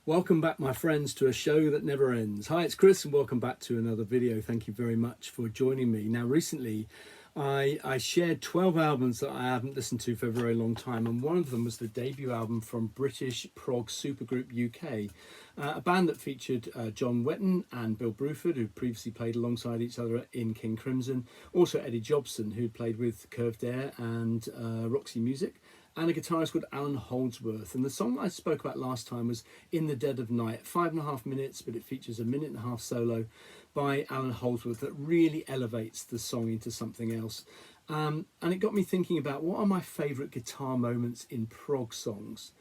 Welcome back, my friends, to a show that never ends. Hi, it's Chris and welcome back to another video. Thank you very much for joining me. Now, recently I shared 12 albums that I haven't listened to for a very long time, and one of them was the debut album from British prog supergroup UK, a band that featured John Wetton and Bill Bruford, who previously played alongside each other in King Crimson, also Eddie Jobson, who played with Curved Air and Roxy Music, and a guitarist called Alan Holdsworth. And the song I spoke about last time was In the Dead of Night, 5.5 minutes, but it features a 1.5-minute solo by Alan Holdsworth that really elevates the song into something else. And it got me thinking about what are my favourite guitar moments in prog songs.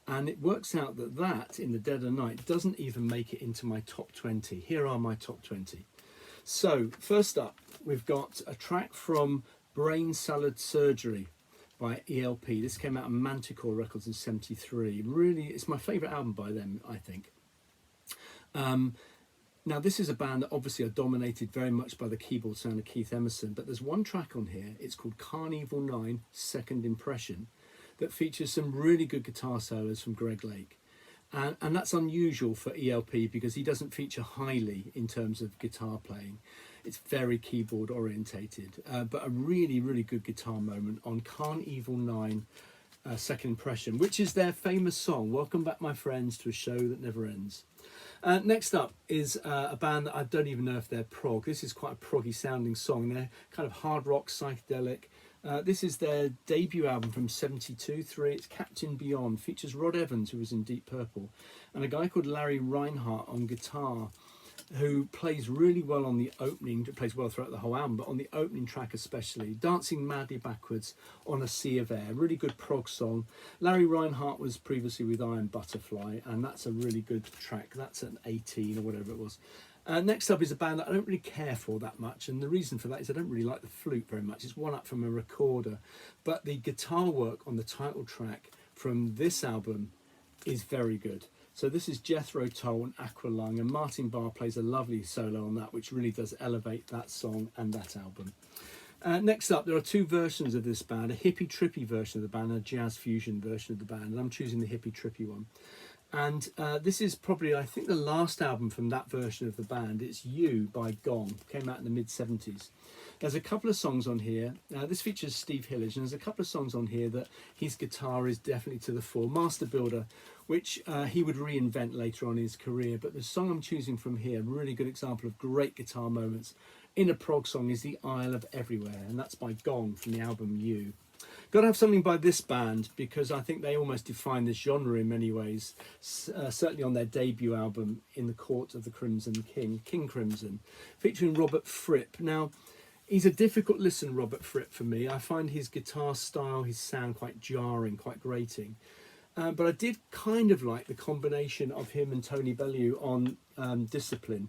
And it works out that In the Dead of Night doesn't even make it into my top 20. Here are my top 20. So first up, we've got a track from Brain Salad Surgery by ELP. This came out on Manticore Records in '73. Really, it's my favourite album by them, I think. Now, this is a band that obviously are dominated very much by the keyboard sound of Keith Emerson, but there's one track on here, it's called Carnival 9 Second Impression, that features some really good guitar solos from Greg Lake. And that's unusual for ELP because he doesn't feature highly in terms of guitar playing. It's very keyboard orientated, but a really, really good guitar moment on Carnival 9 Second Impression, which is their famous song. Welcome back, my friends, to a show that never ends. Next up is a band that I don't even know if they're prog. This is quite a proggy sounding song. They're kind of hard rock, psychedelic. This is their debut album from '72-3. It's Captain Beyond. Features Rod Evans, who was in Deep Purple, and a guy called Larry Reinhardt on guitar, who plays really well on the opening, plays well throughout the whole album, but on the opening track especially, Dancing Madly Backwards on a Sea of Air, really good prog song. Larry Reinhardt was previously with Iron Butterfly, and that's a really good track. That's an 18 or whatever it was. Next up is a band that I don't really care for that much, and the reason for that is I don't really like the flute very much. It's one up from a recorder, but the guitar work on the title track from this album is very good. So this is Jethro Tull and Aqualung, and Martin Barr plays a lovely solo on that, which really does elevate that song and that album. Next up, there are two versions of this band, a hippie trippy version of the band and a jazz fusion version of the band, and I'm choosing the hippie trippy one. And this is probably, I think, the last album from that version of the band. It's You by Gong, came out in the mid-70s. There's a couple of songs on here. This features Steve Hillage, and there's a couple of songs on here that his guitar is definitely to the fore. Master Builder, which he would reinvent later on in his career. But the song I'm choosing from here, a really good example of great guitar moments in a prog song, is The Isle of Everywhere, and that's by Gong from the album You. Got to have something by this band because I think they almost define this genre in many ways, certainly on their debut album In the Court of the Crimson King, King Crimson, featuring Robert Fripp. Now, he's a difficult listen, Robert Fripp, for me. I find his guitar style, his sound quite jarring, quite grating. But I did kind of like the combination of him and Tony Bellew on Discipline.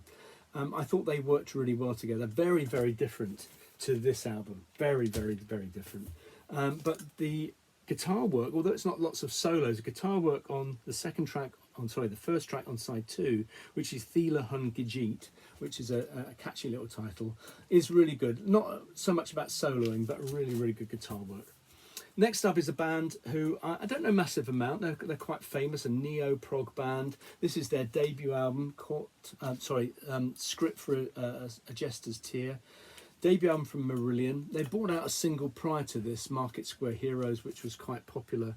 I thought they worked really well together. Very, very different to this album. Very, very, very different. But the guitar work, although it's not lots of solos, the guitar work on the first track on side 2, which is Thila Hun Gijit, which is a catchy little title, is really good. Not so much about soloing, but really, really good guitar work. Next up is a band who I don't know massive amount. They're quite famous, a neo-prog band. This is their debut album, Script for a Jester's Tear. Debut album from Marillion. They brought out a single prior to this, Market Square Heroes, which was quite popular.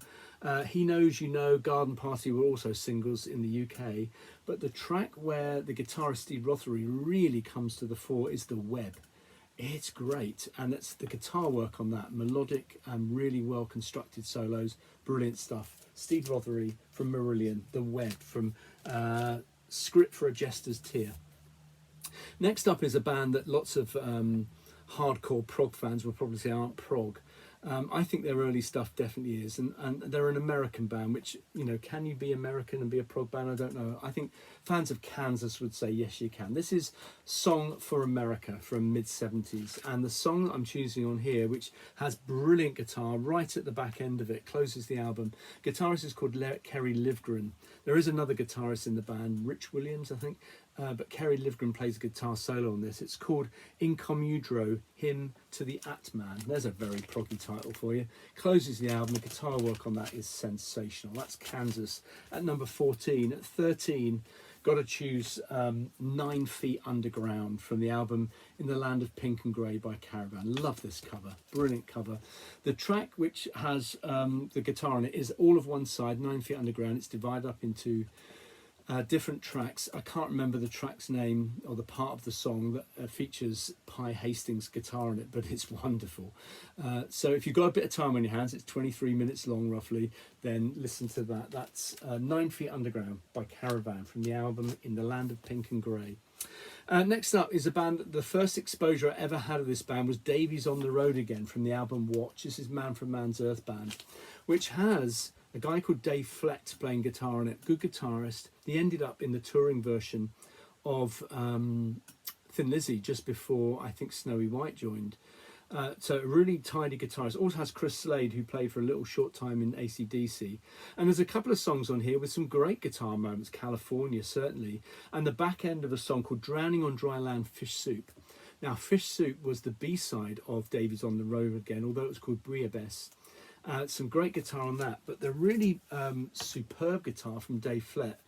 He Knows You Know, Garden Party were also singles in the UK. But the track where the guitarist Steve Rothery really comes to the fore is The Web. It's great, and it's the guitar work on that, melodic and really well constructed solos, brilliant stuff. Steve Rothery from Marillion, The Web from Script for a Jester's Tear. Next up is a band that lots of hardcore prog fans will probably say aren't prog. I think their early stuff definitely is, and they're an American band, which, you know, can you be American and be a prog band? I don't know. I think fans of Kansas would say yes, you can. This is Song for America from mid-70s, and the song I'm choosing on here, which has brilliant guitar right at the back end of it, closes the album. Guitarist is called Kerry Livgren. There is another guitarist in the band, Rich Williams, I think, but Kerry Livgren plays a guitar solo on this. It's called Incommodro Hymn to the Atman. There's a very proggy title for you. Closes the album. The guitar work on that is sensational. That's Kansas at number 14. At 13, got to choose 9 Feet Underground from the album In the Land of Pink and Grey by Caravan. Love this cover. Brilliant cover. The track which has the guitar on it is all of one side, 9 Feet Underground. It's divided up into different tracks. I can't remember the track's name or the part of the song that features Pi Hastings' guitar on it, but it's wonderful. So if you've got a bit of time on your hands, it's 23 minutes long roughly, then listen to that. That's 9 Feet Underground by Caravan from the album In the Land of Pink and Grey. Next up is a band, the first exposure I ever had of this band was Davies on the Road Again from the album Watch. This is Man from Man's Earth band, which has a guy called Dave Flett playing guitar on it, good guitarist. He ended up in the touring version of Thin Lizzy just before I think Snowy White joined. So a really tidy guitarist. Also has Chris Slade, who played for a little short time in AC/DC. And there's a couple of songs on here with some great guitar moments, California certainly, and the back end of a song called Drowning on Dry Land, Fish Soup. Now Fish Soup was the B-side of Davies on the Road Again, although it was called Bouillabaisse. Some great guitar on that, but the really superb guitar from Dave Flett,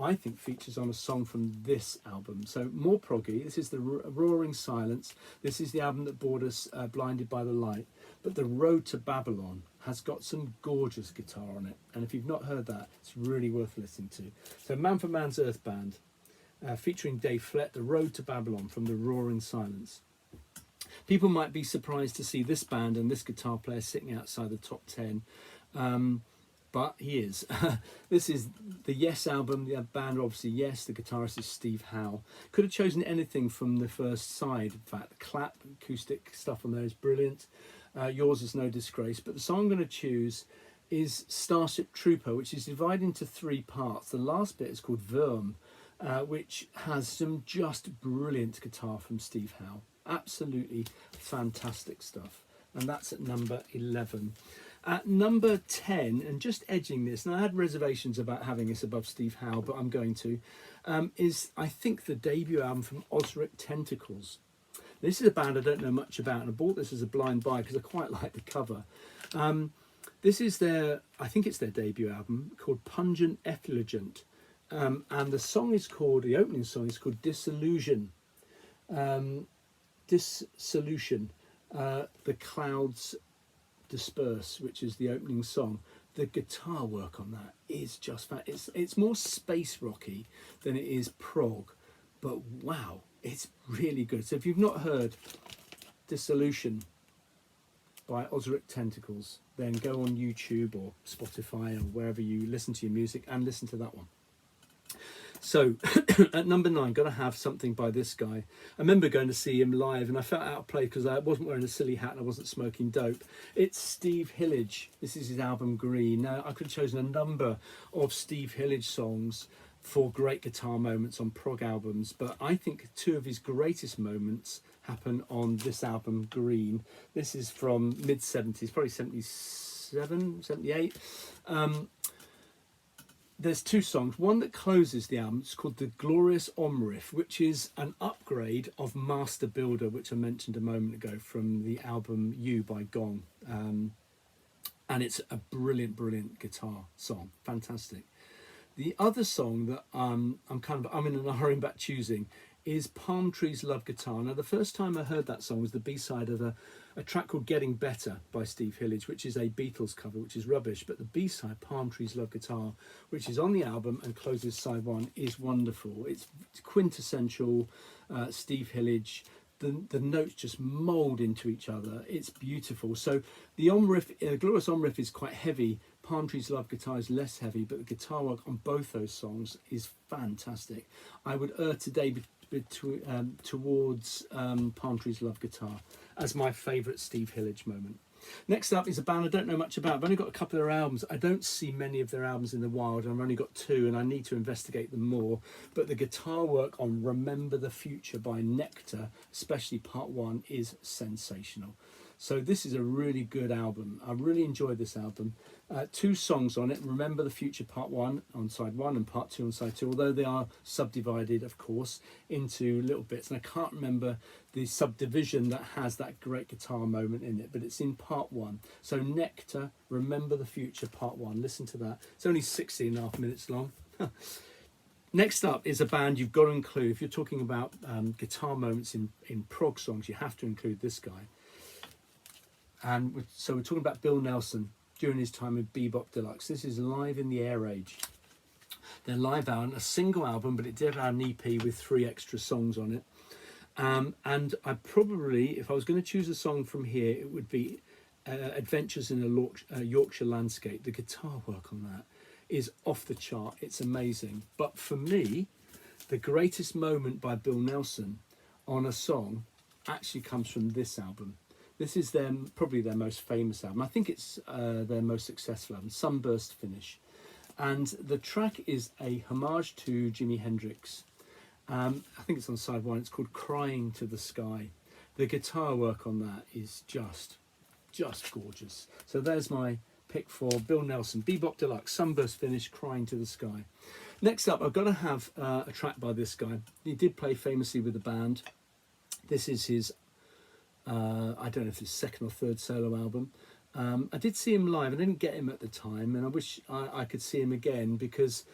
I think, features on a song from this album. So more proggy. This is the Roaring Silence. This is the album that brought us Blinded by the Light. But the Road to Babylon has got some gorgeous guitar on it, and if you've not heard that, it's really worth listening to. So Man for Man's Earth band, featuring Dave Flett, The Road to Babylon from the Roaring Silence. People might be surprised to see this band and this guitar player sitting outside the top 10, but he is. This is the Yes album, the band obviously Yes, the guitarist is Steve Howe. Could have chosen anything from the first side. In fact, the clap, acoustic stuff on there is brilliant. Yours Is No Disgrace, but the song I'm going to choose is Starship Trooper, which is divided into 3 parts. The last bit is called Worm, which has some just brilliant guitar from Steve Howe. Absolutely fantastic stuff, and that's at number 11. At number 10, and just edging this, and I had reservations about having this above Steve Howe, but I'm going to, is I think the debut album from Ozric Tentacles. This is a band I don't know much about, and I bought this as a blind buy because I quite like the cover. This is their, I think it's their debut album, called Pungent Effulgent, and the song is called, the opening song is called Disillusion. Dissolution, The Clouds Disperse, which is the opening song. The guitar work on that is just it's more space rocky than it is prog, but wow, it's really good. So if you've not heard Dissolution by Ozric Tentacles, then go on YouTube or Spotify or wherever you listen to your music and listen to that one. So at number 9, got to have something by this guy. I remember going to see him live and I felt out of place because I wasn't wearing a silly hat and I wasn't smoking dope. It's Steve Hillage. This is his album Green. Now I could have chosen a number of Steve Hillage songs for great guitar moments on prog albums, but I think 2 of his greatest moments happen on this album Green. This is from mid-70s, probably 77, 78. There's 2 songs. One that closes the album, it's called The Glorious Omriff, which is an upgrade of Master Builder, which I mentioned a moment ago from the album You by Gong. And it's a brilliant, brilliant guitar song. Fantastic. The other song that I'm in a hurry back choosing is Palm Trees Love Guitar. Now, the first time I heard that song was the B-side of a track called Getting Better by Steve Hillage, which is a Beatles cover, which is rubbish. But the B-side, Palm Trees Love Guitar, which is on the album and closes side 1, is wonderful. It's quintessential Steve Hillage. The notes just mould into each other. It's beautiful. So the Glorious Omriff is quite heavy. Palm Trees Love Guitar is less heavy, but the guitar work on both those songs is fantastic. I would err today towards Palm Trees Love Guitar as my favourite Steve Hillage moment. Next up is a band I don't know much about. I've only got a couple of their albums. I don't see many of their albums in the wild. I've only got 2 and I need to investigate them more. But the guitar work on Remember the Future by Nektar, especially part 1, is sensational. So this is a really good album. I really enjoyed this album. 2 songs on it, Remember the Future Part 1 on side 1 and Part 2 on side 2, although they are subdivided, of course, into little bits. And I can't remember the subdivision that has that great guitar moment in it, but it's in Part 1. So Nektar, Remember the Future Part 1. Listen to that. It's only 16.5 minutes long. Next up is a band you've got to include. If you're talking about guitar moments in prog songs, you have to include this guy. And so we're talking about Bill Nelson during his time with Be-Bop Deluxe. This is Live in the Air Age. Their live album, a single album, but it did have an EP with 3 extra songs on it. And I probably, if I was going to choose a song from here, it would be Adventures in a Yorkshire Landscape. The guitar work on that is off the chart. It's amazing. But for me, the greatest moment by Bill Nelson on a song actually comes from this album. This is probably their most famous album. I think it's their most successful album, Sunburst Finish. And the track is a homage to Jimi Hendrix. I think it's on side 1. It's called Crying to the Sky. The guitar work on that is just gorgeous. So there's my pick for Bill Nelson, Be-Bop Deluxe, Sunburst Finish, Crying to the Sky. Next up, I've got to have a track by this guy. He did play famously with the band. This is his, I don't know if it's 2nd or 3rd solo album. I did see him live. I didn't get him at the time, and I wish I could see him again, because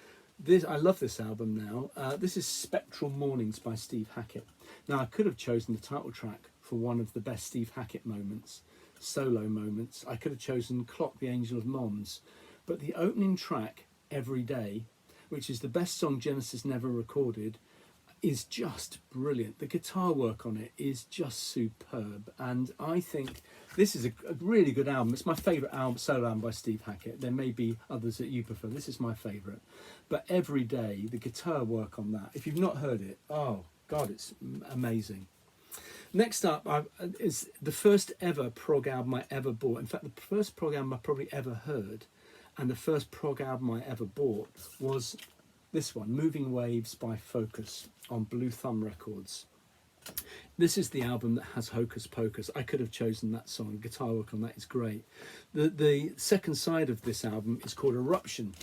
I love this album now. This is Spectral Mornings by Steve Hackett. Now, I could have chosen the title track for one of the best Steve Hackett moments, solo moments. I could have chosen Clock, the Angel of Mons, but the opening track, Every Day, which is the best song Genesis never recorded, is just brilliant. The guitar work on it is just superb, and I think this is a really good album. It's my favourite solo album by Steve Hackett. There may be others that you prefer. This is my favourite. But Every Day, the guitar work on that, if you've not heard it, oh God, it's amazing. Next up is the first ever prog album I ever bought. In fact, the first prog album I probably ever heard, and the first prog album I ever bought was this one, Moving Waves by Focus on Blue Thumb Records. This is the album that has Hocus Pocus. I could have chosen that song. Guitar work on that is great. The second side of this album is called Eruption,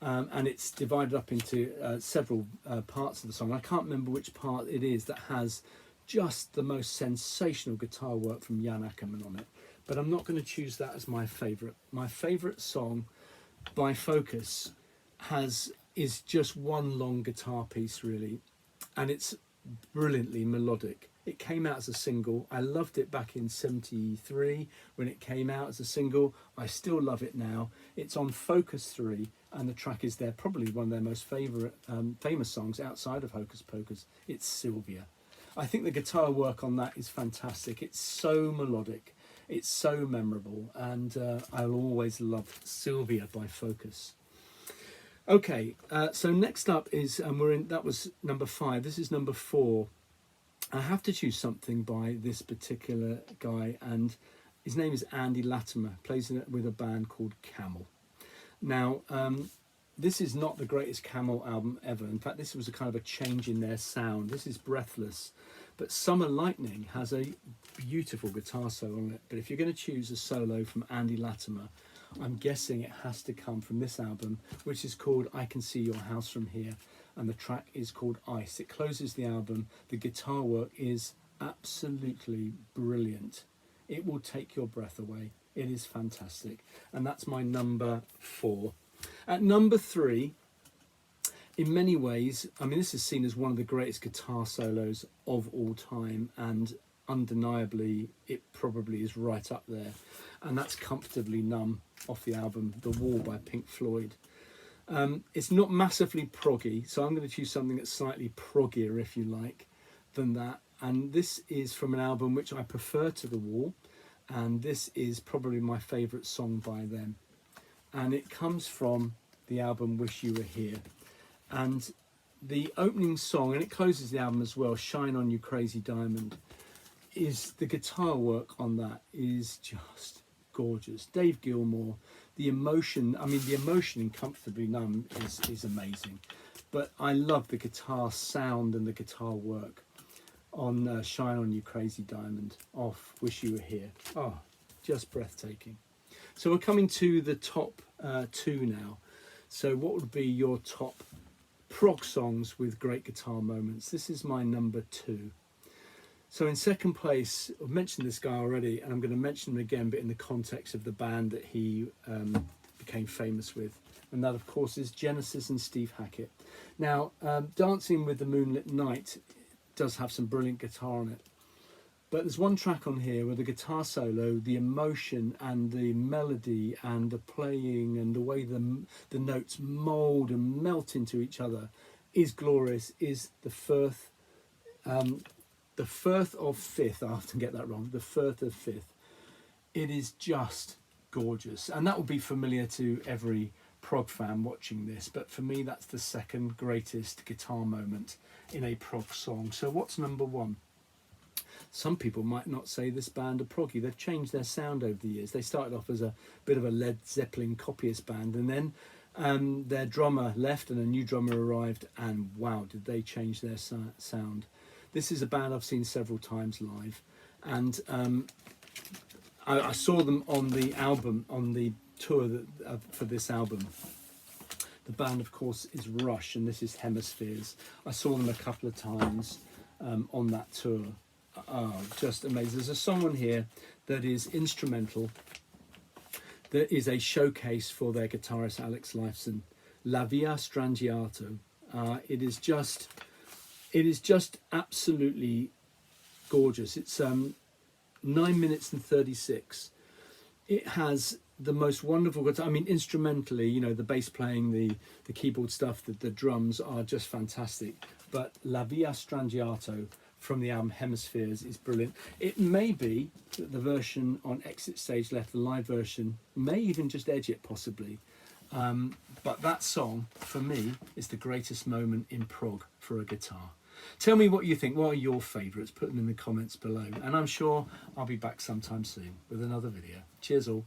and it's divided up into several parts of the song. I can't remember which part it is that has just the most sensational guitar work from Jan Ackerman on it, but I'm not going to choose that as my favourite. My favourite song by Focus is just one long guitar piece, really, and it's brilliantly melodic. It came out as a single. I loved it back in '73 when it came out as a single. I still love it now. It's on Focus 3, and the track is probably one of their most famous songs outside of Hocus Pocus. It's Sylvia. I think the guitar work on that is fantastic. It's so melodic, it's so memorable, and I'll always love Sylvia by Focus. Okay, so next up is, that was number 5. This is number 4. I have to choose something by this particular guy, and his name is Andy Latimer. Plays with a band called Camel. Now, this is not the greatest Camel album ever. In fact, this was a kind of a change in their sound. This is Breathless, but Summer Lightning has a beautiful guitar solo on it. But if you're going to choose a solo from Andy Latimer, I'm guessing it has to come from this album, which is called I Can See Your House From Here, and the track is called Ice. It closes the album. The guitar work is absolutely brilliant. It will take your breath away. It is fantastic, and that's my number 4. At number 3, in many ways, I mean, this is seen as one of the greatest guitar solos of all time, and undeniably it probably is right up there, and that's Comfortably Numb off the album The Wall by Pink Floyd. It's not massively proggy, so I'm going to choose something that's slightly proggier, if you like, than that, and this is from an album which I prefer to The Wall, and this is probably my favourite song by them, and it comes from the album Wish You Were Here. And the opening song, and it closes the album as well, Shine On You Crazy Diamond, is the guitar work on that is just gorgeous. Dave Gilmour, the emotion in Comfortably Numb is amazing. But I love the guitar sound and the guitar work on Shine On You Crazy Diamond off Wish You Were Here. Oh, just breathtaking. So we're coming to the top two now. So what would be your top prog songs with great guitar moments? This is my number 2. So in second place, I've mentioned this guy already, and I'm going to mention him again, but in the context of the band that he became famous with. And that, of course, is Genesis and Steve Hackett. Now, Dancing with the Moonlit Night does have some brilliant guitar on it. But there's one track on here where the guitar solo, the emotion and the melody and the playing and the way the notes mould and melt into each other is glorious, is the Firth of Fifth. I often get that wrong. The Firth of Fifth. It is just gorgeous. And that will be familiar to every prog fan watching this. But for me, that's the second greatest guitar moment in a prog song. So what's number 1? Some people might not say this band are proggy. They've changed their sound over the years. They started off as a bit of a Led Zeppelin copyist band, and then their drummer left and a new drummer arrived, and wow, did they change their sound. This is a band I've seen several times live, and I saw them on the album, on the tour for this album. The band, of course, is Rush, and this is Hemispheres. I saw them a couple of times on that tour. Oh, just amazing. There's a song on here that is instrumental. There is a showcase for their guitarist Alex Lifeson, La Via Strangiato. It is just absolutely gorgeous. It's 9 minutes and 36. It has the most wonderful guitar. I mean, instrumentally, you know, the bass playing, the keyboard stuff, the drums are just fantastic. But La Via Strangiato from the album Hemispheres is brilliant. It may be that the version on Exit Stage Left, the live version, may even just edge it possibly. But that song, for me, is the greatest moment in prog for a guitar. Tell me what you think. What are your favourites? Put them in the comments below. And I'm sure I'll be back sometime soon with another video. Cheers all.